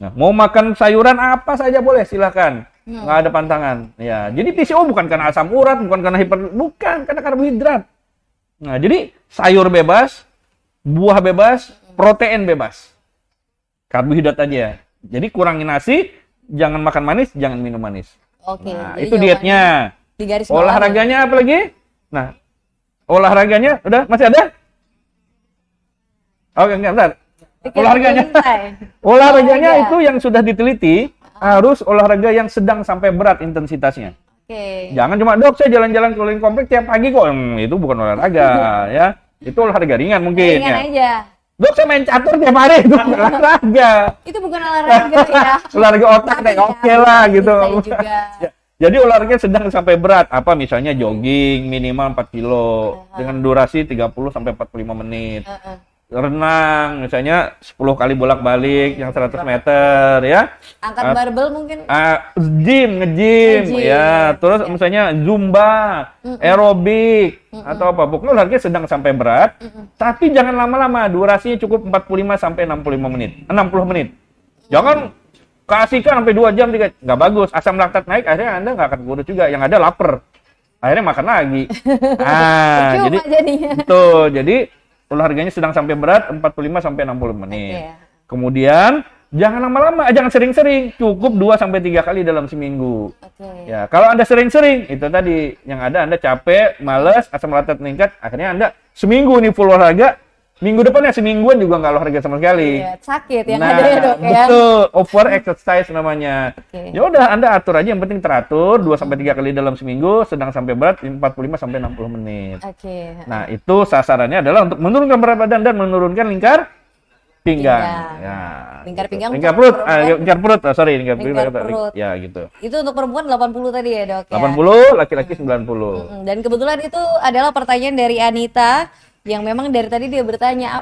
Nah, mau makan sayuran apa saja boleh silahkan. Nggak ada pantangan. Ya, jadi PCO bukan karena asam urat, bukan karena bukan karena karbohidrat. Nah, jadi sayur bebas, buah bebas, protein bebas. Karbohidrat aja. Jadi kurangi nasi, jangan makan manis, jangan minum manis. Oke. Nah, itu dietnya. Di garis bawah. Olahraganya apa lagi? Nah, olahraganya udah masih ada? Oke, enggak, bentar. Olahraganya itu yang sudah diteliti harus olahraga yang sedang sampai berat intensitasnya. Jangan cuma dok saya jalan-jalan keliling komplek tiap pagi kok. Itu bukan olahraga ya. Itu olahraga ringan mungkin ringan ya. aja. Dok saya main catur tiap hari itu bukan olahraga. Itu bukan olahraga ya. Olahraga otak deh oke lah gitu. Juga. Ya, jadi olahraga sedang sampai berat apa misalnya jogging minimal 4 kilo dengan durasi 30 sampai 45 menit. Renang misalnya 10 kali bolak-balik yang 100 meter ya. Angkat barbel mungkin. Nge-gym ya. Terus misalnya zumba, aerobik atau apa. Pokoknya olahraga sedang sampai berat. Tapi jangan lama-lama, durasinya cukup 45 sampai 65 menit. 60 menit. Jangan kasihkan sampai 2 jam 3. Nggak bagus. Asam laktat naik akhirnya Anda nggak akan kurus juga. Yang ada lapar. Akhirnya makan lagi. Jadi betul. Jadi olahraganya sedang sampai berat 45 sampai 60 menit. Kemudian jangan lama-lama, jangan sering-sering, cukup 2 sampai 3 kali dalam seminggu. Ya, kalau Anda sering-sering, itu tadi yang ada Anda capek, malas, asam laktat meningkat, akhirnya Anda seminggu nih full olahraga, minggu depannya semingguan juga nggak olahraga sama sekali. Sakit yang ada ya dok ya. Betul, over exercise namanya. Ya udah Anda atur aja yang penting teratur 2 sampai 3 kali dalam seminggu, sedang sampai berat 45 sampai 60 menit. Nah, itu sasarannya adalah untuk menurunkan berat badan dan menurunkan lingkar pinggang. Ya. Lingkar pinggang. Lingkar perut. Lingkar perut. Lingkar perut. Ya, gitu. Itu untuk perempuan 80 tadi ya, Dok ya. 80, laki-laki 90. Dan kebetulan itu adalah pertanyaan dari Anita yang memang dari tadi dia bertanya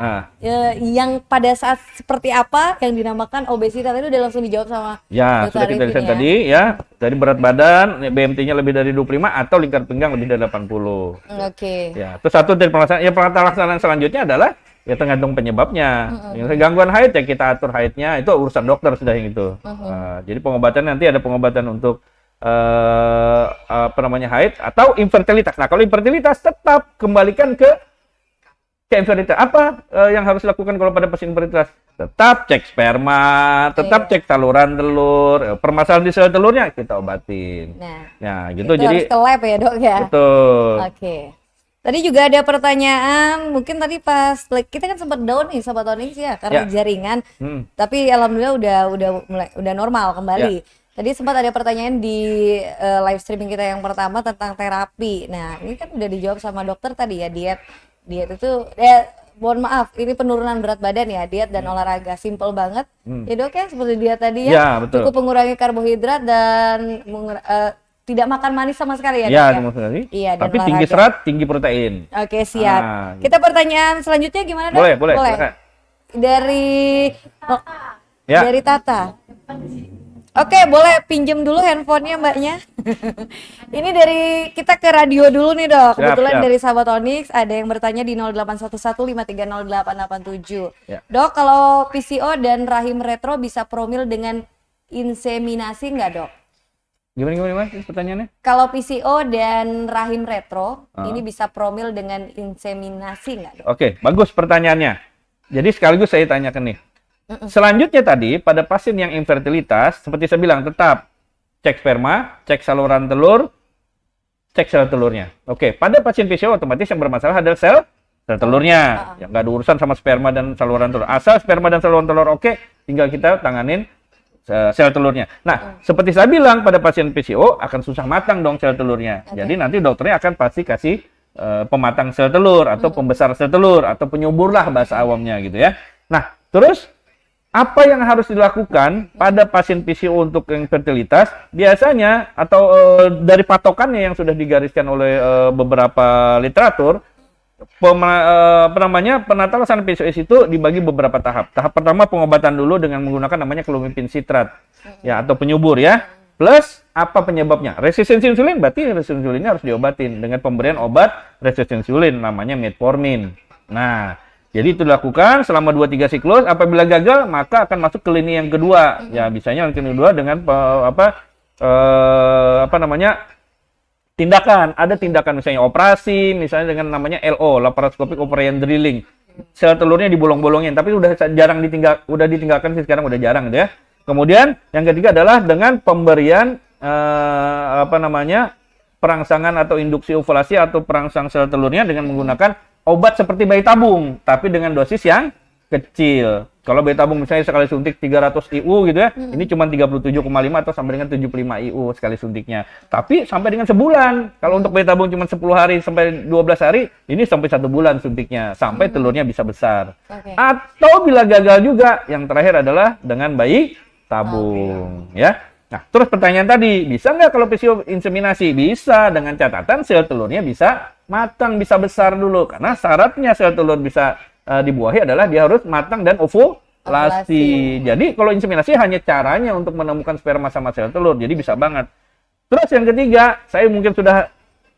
yang pada saat seperti apa yang dinamakan obesitas itu udah langsung dijawab sama ya sudah kita lihat tadi ya, dari berat badan BMT-nya lebih dari 25 atau lingkar pinggang lebih dari 80. Ya, terus satu dari pelaksanaan selanjutnya adalah ya tergantung penyebabnya. Gangguan haid ya kita atur haidnya, itu urusan dokter sudah yang itu. Jadi pengobatan nanti ada pengobatan untuk haid atau infertilitas. Nah, kalau infertilitas tetap kembalikan ke infertilitas. Apa yang harus dilakukan kalau pada pasien infertilitas? Tetap cek sperma, tetap cek saluran telur, permasalahan di sel telurnya kita obatin. Nah, gitu. Itu jadi harus ke lab ya, Dok ya. Betul. Tadi juga ada pertanyaan, mungkin tadi pas kita kan sempat down nih Sobat Onyx ya karena jaringan. Tapi alhamdulillah udah normal kembali. Tadi sempat ada pertanyaan di live streaming kita yang pertama tentang terapi. Nah, ini kan udah dijawab sama dokter tadi ya, diet itu mohon maaf, ini penurunan berat badan ya, diet dan olahraga, simple banget. Ya Dok ya, seperti diet tadi ya, betul. Cukup mengurangi karbohidrat dan tidak makan manis sama sekali ya, Dok ya? Sama sekali. Iya, tapi olahraga. Tinggi serat, tinggi protein. Oke, siap. Gitu. Kita pertanyaan selanjutnya gimana, Dok? Boleh. Dari Tata. Oke, boleh pinjem dulu handphonenya mbaknya. Ini dari kita ke radio dulu nih dok. Kebetulan siap. dari sahabat Onyx ada yang bertanya di 0811530887. Ya. Dok, kalau PCO dan rahim retro bisa promil dengan inseminasi nggak dok? Gimana pertanyaannya? Kalau PCO dan rahim retro ini bisa promil dengan inseminasi nggak dok? Oke, bagus pertanyaannya. Jadi sekaligus saya tanyakan nih. Selanjutnya tadi, pada pasien yang infertilitas, seperti saya bilang, tetap cek sperma, cek saluran telur, cek sel telurnya. Oke, pada pasien PCO otomatis yang bermasalah adalah sel telurnya. Ya, nggak ada urusan sama sperma dan saluran telur. Asal sperma dan saluran telur oke, tinggal kita tanganin sel telurnya. Nah, seperti saya bilang, pada pasien PCO akan susah matang dong sel telurnya. Jadi nanti dokternya akan pasti kasih pematang sel telur, atau pembesar sel telur, atau penyubur lah bahasa awamnya gitu ya. Nah, terus apa yang harus dilakukan pada pasien PCO untuk yang fertilitas? Biasanya atau dari patokannya yang sudah digariskan oleh beberapa literatur, penata laksana PCOS itu dibagi beberapa tahap. Tahap pertama pengobatan dulu dengan menggunakan namanya clomipin sitrat, ya, atau penyubur ya. Plus apa penyebabnya? Resistensi insulin, berarti resistensi insulinnya harus diobatin dengan pemberian obat resistensi insulin namanya metformin. Nah, jadi itu dilakukan selama 2-3 siklus. Apabila gagal, maka akan masuk ke lini yang kedua. Ya, bisanya lini kedua dengan tindakan. Ada tindakan misalnya operasi, misalnya dengan namanya LO, laparoscopic ovarian drilling. Sel telurnya dibolong-bolongin, tapi udah jarang ditinggalkan sih, sekarang udah jarang gitu ya. Kemudian yang ketiga adalah dengan pemberian perangsangan atau induksi ovulasi atau perangsang sel telurnya dengan menggunakan obat seperti bayi tabung, tapi dengan dosis yang kecil. Kalau bayi tabung misalnya sekali suntik 300 IU gitu ya, ini cuma 37,5 atau sampai dengan 75 IU sekali suntiknya. Tapi sampai dengan sebulan. Kalau untuk bayi tabung cuma 10 hari sampai 12 hari, ini sampai 1 bulan suntiknya, sampai telurnya bisa besar. Atau bila gagal juga, yang terakhir adalah dengan bayi tabung, ya. Nah, terus pertanyaan tadi, bisa nggak kalau PCO inseminasi? Bisa, dengan catatan sel telurnya bisa matang, bisa besar dulu. Karena syaratnya sel telur bisa dibuahi adalah dia harus matang dan ovulasi. Jadi kalau inseminasi hanya caranya untuk menemukan sperma sama sel telur, jadi bisa banget. Terus yang ketiga, saya mungkin sudah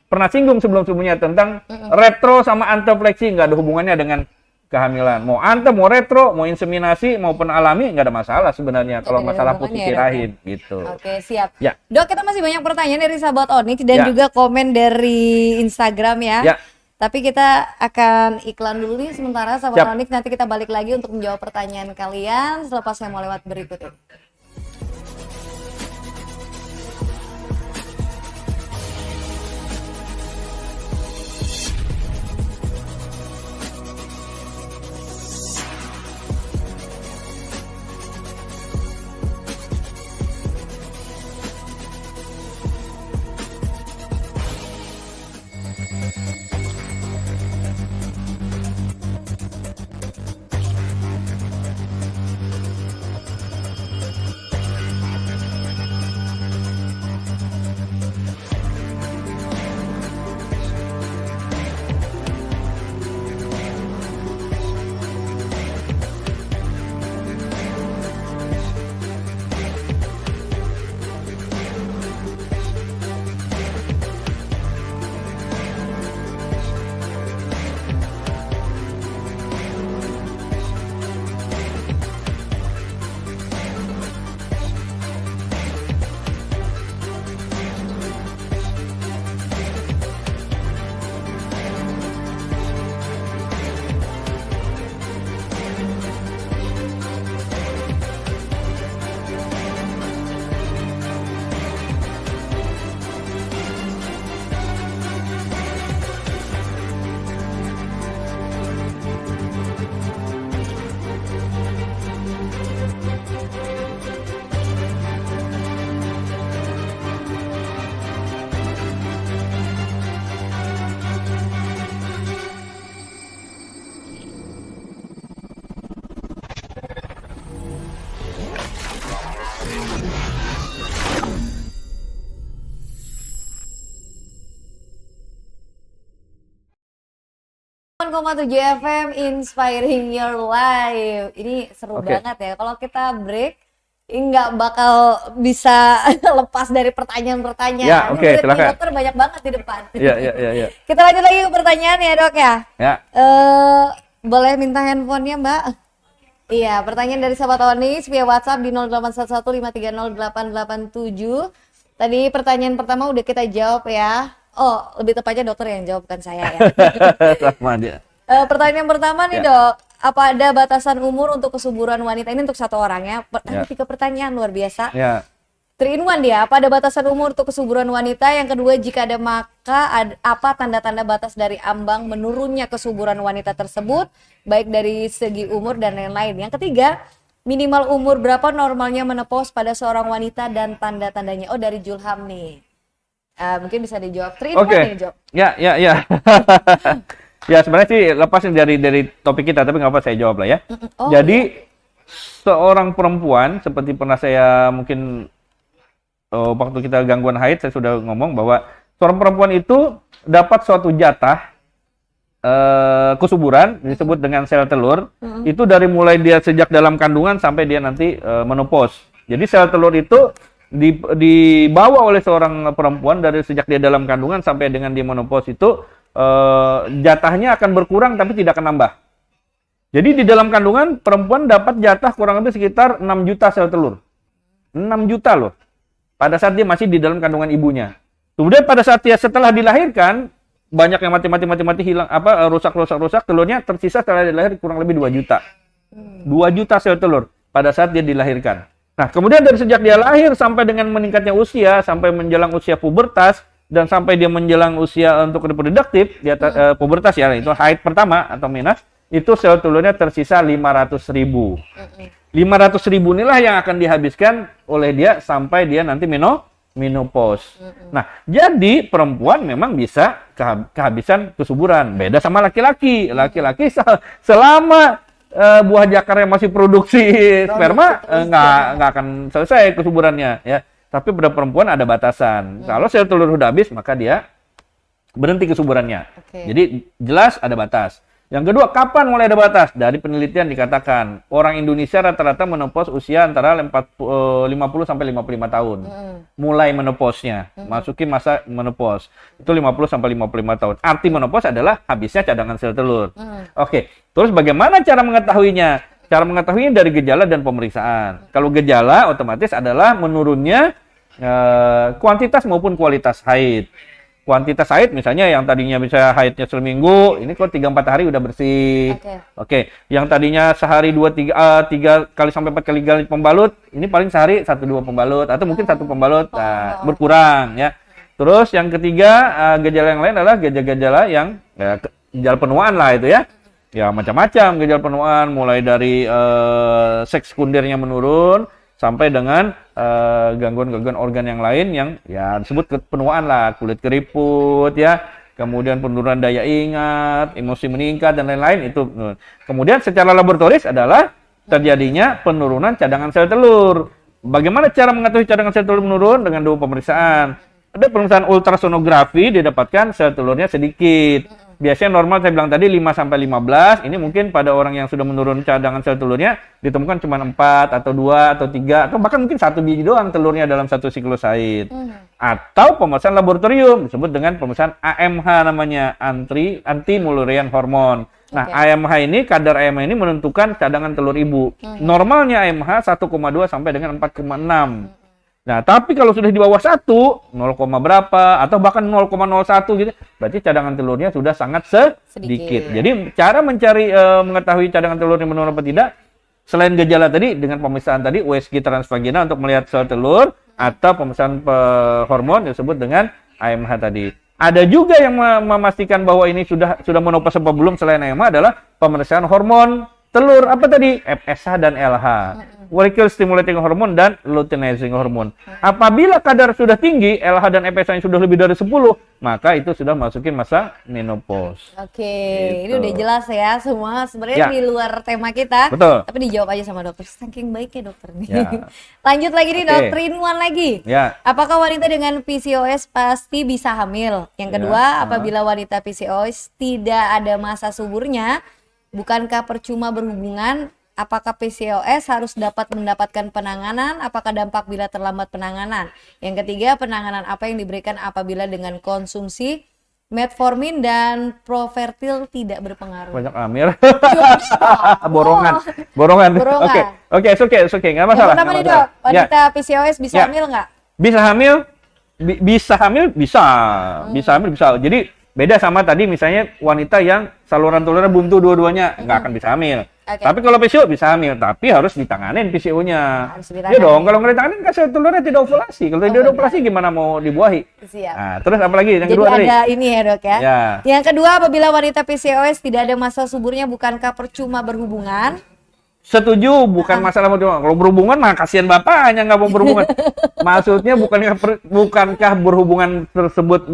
pernah singgung sebelum-sebelumnya tentang retro sama antefleksi, nggak ada hubungannya dengan kehamilan. Mau ante, mau retro, mau inseminasi, maupun alami, nggak ada masalah sebenarnya kalau masalah posisi rahim gitu. Oke, siap. Ya. Dok, kita masih banyak pertanyaan dari sahabat Onyx dan Ya. juga komen dari Instagram ya. Ya. Tapi kita akan iklan dulu nih sementara sahabat Siap. Onyx, nanti kita balik lagi untuk menjawab pertanyaan kalian selepas saya mau lewat berikut ini. tujuh FM Inspiring Your Life. Ini seru Oke. banget ya. Kalau kita break, nggak bakal bisa lepas dari pertanyaan-pertanyaan. Ya, Ini oke, berarti silakan. dokter banyak banget di depan. Iya. Kita lanjut lagi ke pertanyaan ya dok ya. Ya. Boleh minta handphonenya mbak? Iya, pertanyaan dari sahabat Onyx via WhatsApp di 0811530887. Tadi pertanyaan pertama udah kita jawab ya. Oh, lebih tepatnya dokter yang jawab, bukan saya ya. Sama dia. Pertanyaan pertama nih dok, apa ada batasan umur untuk kesuburan wanita? Ini untuk satu orang ya. Ada 3 pertanyaan luar biasa. Ya. 3-in-1 dia, apa ada batasan umur untuk kesuburan wanita? Yang kedua, jika ada maka apa tanda-tanda batas dari ambang menurunnya kesuburan wanita tersebut, baik dari segi umur dan lain-lain. Yang ketiga, minimal umur berapa normalnya menopause pada seorang wanita dan tanda-tandanya? Oh, dari Julham nih. Mungkin bisa dijawab. 3-in-1 Oke. nih, Jo. Ya. Ya sebenarnya sih lepasin dari topik kita, tapi nggak apa saya jawab lah ya. Oh, Jadi seorang perempuan seperti pernah saya mungkin waktu kita gangguan haid saya sudah ngomong bahwa seorang perempuan itu dapat suatu jatah kesuburan disebut dengan sel telur itu dari mulai dia sejak dalam kandungan sampai dia nanti menopause. Jadi sel telur itu dibawa oleh seorang perempuan dari sejak dia dalam kandungan sampai dengan dia menopause itu jatahnya akan berkurang tapi tidak akan nambah. Jadi di dalam kandungan perempuan dapat jatah kurang lebih sekitar 6 juta sel telur. 6 juta loh. Pada saat dia masih di dalam kandungan ibunya. Kemudian pada saat dia setelah dilahirkan banyak yang mati hilang rusak telurnya tersisa setelah dilahir kurang lebih 2 juta. 2 juta sel telur pada saat dia dilahirkan. Nah, kemudian dari sejak dia lahir sampai dengan meningkatnya usia sampai menjelang usia pubertas dan sampai dia menjelang usia untuk reproduktif di atas pubertas ya, itu haid pertama atau menarche, itu sel telurnya tersisa 500.000. 500.000 inilah yang akan dihabiskan oleh dia sampai dia nanti menopause. Nah, jadi perempuan memang bisa kehabisan kesuburan. Beda sama laki-laki. Laki-laki selama buah jakarnya masih produksi sperma nggak akan selesai kesuburannya ya. Tapi pada perempuan ada batasan. Kalau sel telur sudah habis, maka dia berhenti kesuburannya. Jadi jelas ada batas. Yang kedua, kapan mulai ada batas? Dari penelitian dikatakan orang Indonesia rata-rata menopause usia antara 50 sampai 55 tahun. Mulai menopause-nya, masuki masa menopause. Itu 50 sampai 55 tahun. Arti menopause adalah habisnya cadangan sel telur. Oke. Terus bagaimana cara mengetahuinya? Cara mengetahuinya dari gejala dan pemeriksaan. Kalau gejala otomatis adalah menurunnya kuantitas maupun kualitas haid. Kuantitas haid misalnya yang tadinya bisa haidnya seminggu, ini kok 3-4 hari udah bersih. Oke. Yang tadinya sehari 3 kali sampai 4 kali pembalut, ini paling sehari 1-2 pembalut atau mungkin 1 pembalut berkurang ya. Terus yang ketiga, gejala yang lain adalah gejala-gejala yang gejala penuaan lah itu ya. Ya macam-macam gejala penuaan mulai dari seks sekundernya menurun sampai dengan gangguan-gangguan organ yang lain yang ya disebut penuaan lah, kulit keriput ya, kemudian penurunan daya ingat, emosi meningkat dan lain-lain itu. Kemudian secara laboratoris adalah terjadinya penurunan cadangan sel telur. Bagaimana cara mengetahui cadangan sel telur menurun? Dengan 2 pemeriksaan. Ada pemeriksaan ultrasonografi, didapatkan sel telurnya sedikit. Biasanya normal saya bilang tadi 5 sampai 15. Ini mungkin pada orang yang sudah menurun cadangan sel telurnya ditemukan cuma 4 atau 2 atau 3 atau bahkan mungkin 1 biji doang telurnya dalam 1 siklus haid. Atau pemeriksaan laboratorium disebut dengan pemeriksaan AMH namanya, anti-Mullerian hormone. Nah, AMH ini kadar AMH ini menentukan cadangan telur ibu. Normalnya AMH 1,2 sampai dengan 4,6. Nah, tapi kalau sudah di bawah 1, 0, berapa, atau bahkan 0,01 gitu, berarti cadangan telurnya sudah sangat sedikit. Jadi, cara mencari mengetahui cadangan telurnya menurun atau tidak, selain gejala tadi, dengan pemeriksaan tadi, USG transvaginal untuk melihat sel telur, atau pemeriksaan hormon disebut dengan AMH tadi. Ada juga yang memastikan bahwa ini sudah menopause apa belum selain AMH adalah pemeriksaan hormon telur, apa tadi? FSH dan LH. Follicle stimulating hormone dan luteinizing hormone. Apabila kadar sudah tinggi, LH dan FSH sudah lebih dari 10, maka itu sudah masukin masa menopause. Ini udah jelas ya semua sebenarnya di luar tema kita. Betul. Tapi dijawab aja sama dokter. Saking baiknya dokter nih. Lanjut lagi nih dokter Inwan lagi. Apakah wanita dengan PCOS pasti bisa hamil? Yang kedua, apabila wanita PCOS tidak ada masa suburnya, bukankah percuma berhubungan Apakah PCOS harus dapat mendapatkan penanganan? Apakah dampak bila terlambat penanganan? Yang ketiga, penanganan apa yang diberikan apabila dengan konsumsi metformin dan profertil tidak berpengaruh? Banyak Amir. Borongan. Borongan. Oke, it's okay, nggak Yang masalah. pertama nggak nih masalah. dok, wanita PCOS bisa Ya. hamil nggak? Bisa hamil, bisa hamil, bisa hamil, bisa. Jadi beda sama tadi misalnya wanita yang saluran telurnya buntu dua-duanya, nggak akan bisa hamil. Oke. Tapi kalau PCO bisa hamil, tapi harus ditanganin PCO-nya. Harus Ya ditanganin. dong, kalau nggak ditanganin kan telurnya tidak ovulasi. Kalau tidak ovulasi gimana mau dibuahi? Siap. Nah, terus apa lagi yang Jadi kedua tadi? ada ini ya dok ya. Ya. Yang kedua, apabila wanita PCOS tidak ada masa suburnya, bukankah percuma berhubungan? Setuju, bukan masalah mau doang. Kalau berhubungan mah kasihan bapaknya nggak mau berhubungan. Maksudnya bukankah berhubungan tersebut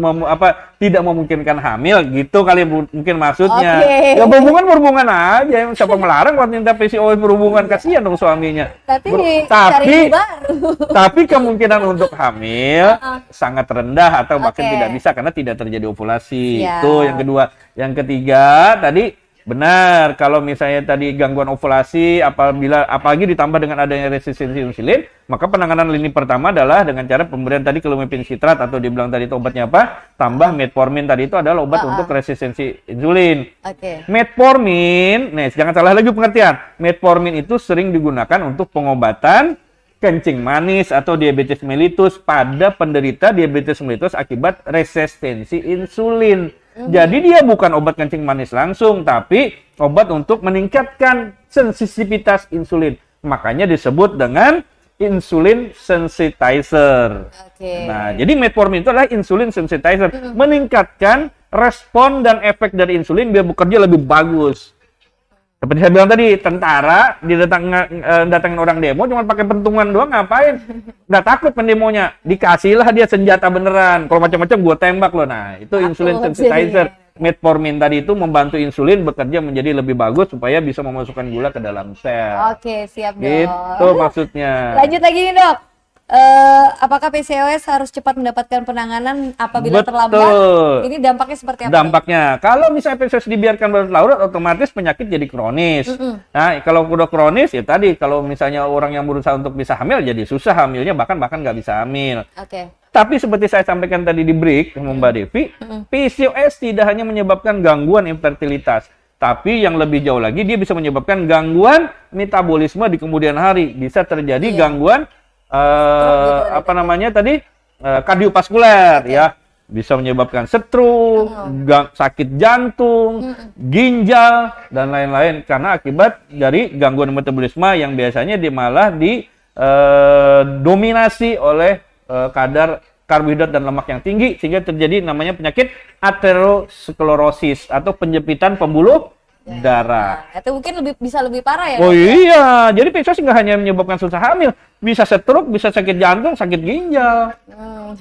tidak memungkinkan hamil gitu kali mungkin maksudnya. Oke. Ya berhubungan aja. Siapa melarang wanita PCOS berhubungan, kasihan dong suaminya. Tapi tapi cari baru. tapi kemungkinan untuk hamil sangat rendah atau bahkan Oke. tidak bisa karena tidak terjadi ovulasi. Siap. Itu yang kedua. Yang ketiga tadi benar, kalau misalnya tadi gangguan ovulasi apalagi ditambah dengan adanya resistensi insulin, maka penanganan lini pertama adalah dengan cara pemberian tadi clomipin sitrat atau dibilang tadi itu obatnya apa? Tambah metformin tadi itu adalah obat untuk resistensi insulin. Oke. Metformin, nih jangan salah lagi pengertian. Metformin itu sering digunakan untuk pengobatan kencing manis atau diabetes mellitus pada penderita diabetes mellitus akibat resistensi insulin. Jadi dia bukan obat kencing manis langsung, tapi obat untuk meningkatkan sensitivitas insulin. Makanya disebut dengan insulin sensitizer. Oke. Nah, jadi metformin itu adalah insulin sensitizer, meningkatkan respon dan efek dari insulin biar bekerja lebih bagus. Seperti saya bilang tadi, tentara datangin orang demo cuma pakai pentungan doang, ngapain? Nggak takut pendemonya, dikasihlah dia senjata beneran. Kalau macam-macam gue tembak loh. Nah, itu insulin sensitizer. Metformin tadi itu membantu insulin bekerja menjadi lebih bagus supaya bisa memasukkan gula ke dalam sel. Oke, siap dok. Gitu maksudnya. Lanjut lagi nih dok. Apakah PCOS harus cepat mendapatkan penanganan apabila Betul. terlambat? Ini dampaknya seperti apa? Dampaknya, kalau misalnya PCOS dibiarkan berlarut, otomatis penyakit jadi kronis. Nah, kalau udah kronis, ya tadi kalau misalnya orang yang berusaha untuk bisa hamil, jadi susah hamilnya, bahkan nggak bisa hamil. Oke. Tapi seperti saya sampaikan tadi di break sama Mbak Devi, PCOS tidak hanya menyebabkan gangguan infertilitas, tapi yang lebih jauh lagi dia bisa menyebabkan gangguan metabolisme di kemudian hari. Bisa terjadi gangguan kardiovaskuler ya, bisa menyebabkan stroke, sakit jantung, ginjal dan lain-lain karena akibat dari gangguan metabolisme yang biasanya malah didominasi oleh kadar karbohidrat dan lemak yang tinggi sehingga terjadi namanya penyakit aterosklerosis atau penjepitan pembuluh darah. Nah, itu mungkin bisa lebih parah ya? Oh dok? iya, jadi PCOS nggak hanya menyebabkan susah hamil, bisa stroke, bisa sakit jantung, sakit ginjal.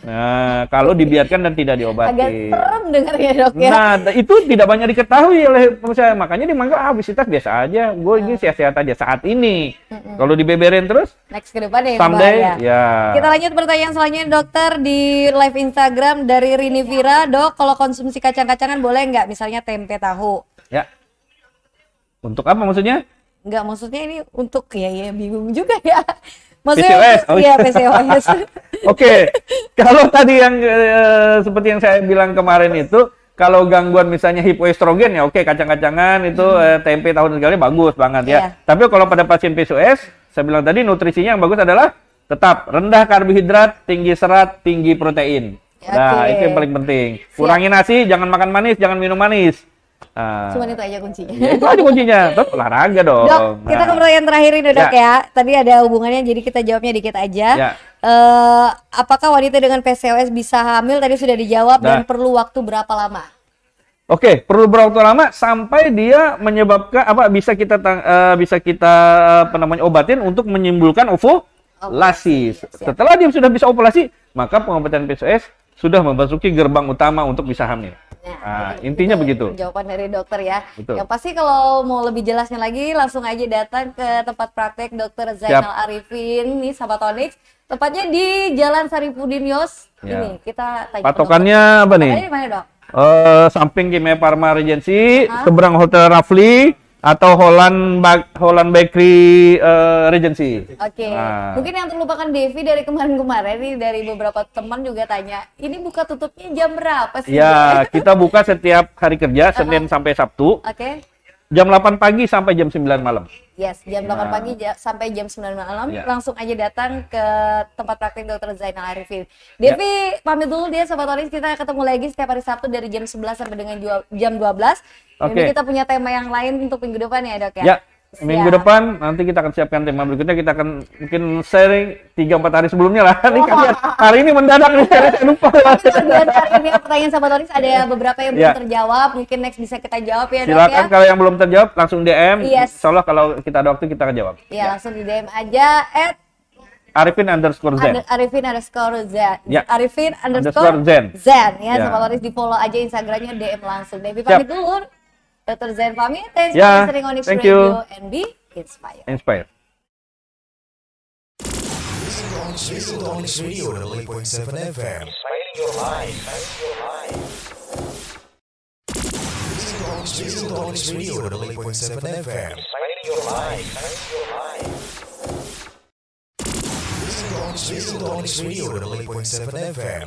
Nah, kalau dibiarkan dan tidak diobati. Agak serem dengarnya dok ya. Nah, itu tidak banyak diketahui oleh pengusaha, makanya dia menganggap obesitas biasa aja, gue ini sehat-sehat aja saat ini. Kalau dibeberin terus, Next ke depan ya. someday, bahaya. ya. Kita lanjut pertanyaan selanjutnya dokter di live Instagram dari Rini Vira. Dok, kalau konsumsi kacang-kacangan boleh nggak? Misalnya tempe tahu. Ya. Untuk apa maksudnya? Nggak, maksudnya ini untuk ya bingung juga ya. Maksudnya PCOS? Oh, iya iya. PCOS. Oke, kalau tadi yang seperti yang saya bilang kemarin itu, kalau gangguan misalnya hipoestrogen ya oke, kacang-kacangan itu tempe tahu dan segala bagus banget ya. Iya. Tapi kalau pada pasien PCOS, saya bilang tadi nutrisinya yang bagus adalah tetap rendah karbohidrat, tinggi serat, tinggi protein. Nah, Oke. itu yang paling penting. Kurangi nasi, jangan makan manis, jangan minum manis. Nah, Cuman itu aja kuncinya. ya itu aja kuncinya. Terus olahraga dong. Dok, kita ke Nah. pertanyaan terakhir ini dok ya. Tadi ada hubungannya, jadi kita jawabnya dikit aja. Ya. Apakah wanita dengan PCOS bisa hamil? Tadi sudah dijawab dan Nah. perlu waktu berapa lama? Oke, perlu berapa lama sampai dia menyebabkan bisa kita obatin untuk menimbulkan ovulasi. Setelah dia sudah bisa ovulasi, maka pengobatan PCOS sudah memasuki gerbang utama untuk bisa hamil. Nah, intinya begitu. Jawaban dari dokter ya. Betul. Yang pasti kalau mau lebih jelasnya lagi, langsung aja datang ke tempat praktek Dr. Zainal Arifin nih, Sahabat tepatnya di Jalan Saripudin Yos. Ya. Ini kita tanya. Patokannya apa nih? Patokannya di mana dok? Samping Kimia Pharma Regency, seberang Hotel Rafli, atau Holland Bakery Regency. Oke, Nah. mungkin yang terlupakan Devi dari kemarin-kemarin nih, dari beberapa teman juga tanya, ini buka tutupnya jam berapa sih? Ya, kita buka setiap hari kerja, Senin sampai Sabtu, Oke, jam 8 pagi sampai jam 9 malam. yes, jam 8 pagi sampai jam 9 malam, Ya. langsung aja datang ke tempat praktik Dr. Zainal Arifin. Devi, pamit dulu dia, Sobat Onyx, kita ketemu lagi setiap hari Sabtu dari jam 11 sampai dengan jam 12. Dan Oke. kita punya tema yang lain untuk minggu depan ya, Dok ya? Ya, minggu Siap. depan nanti kita akan siapkan tema berikutnya. Kita akan mungkin sharing 3-4 hari sebelumnya lah. Nih kalian hari ini mendadak nih, saya lupa. Luar biasa, ini pertanyaan Sobat Onyx ada beberapa yang belum Ya. terjawab, mungkin next bisa kita jawab ya, Dok ya? Silakan kalau yang belum terjawab langsung DM. Yes. Insya Allah kalau kita ada waktu kita akan jawab. Iya, langsung di DM aja Arifin_Zen. Arifin_Zen. Ya. Arifin_Zen. Zen. Ya, Ya. Sobat Onyx di follow aja Instagramnya, DM langsung. Devi pamit dulu. Dr. Zen pamit. Thanks Ya, for listening Onyx thank Radio you. and be inspired. Inspire. Listen to Onyx Radio 88.7 FM. Inspiring your life. Listen to Onyx Radio 88.7 FM. Inspiring your life. Listen to Onyx Radio 88.7 FM.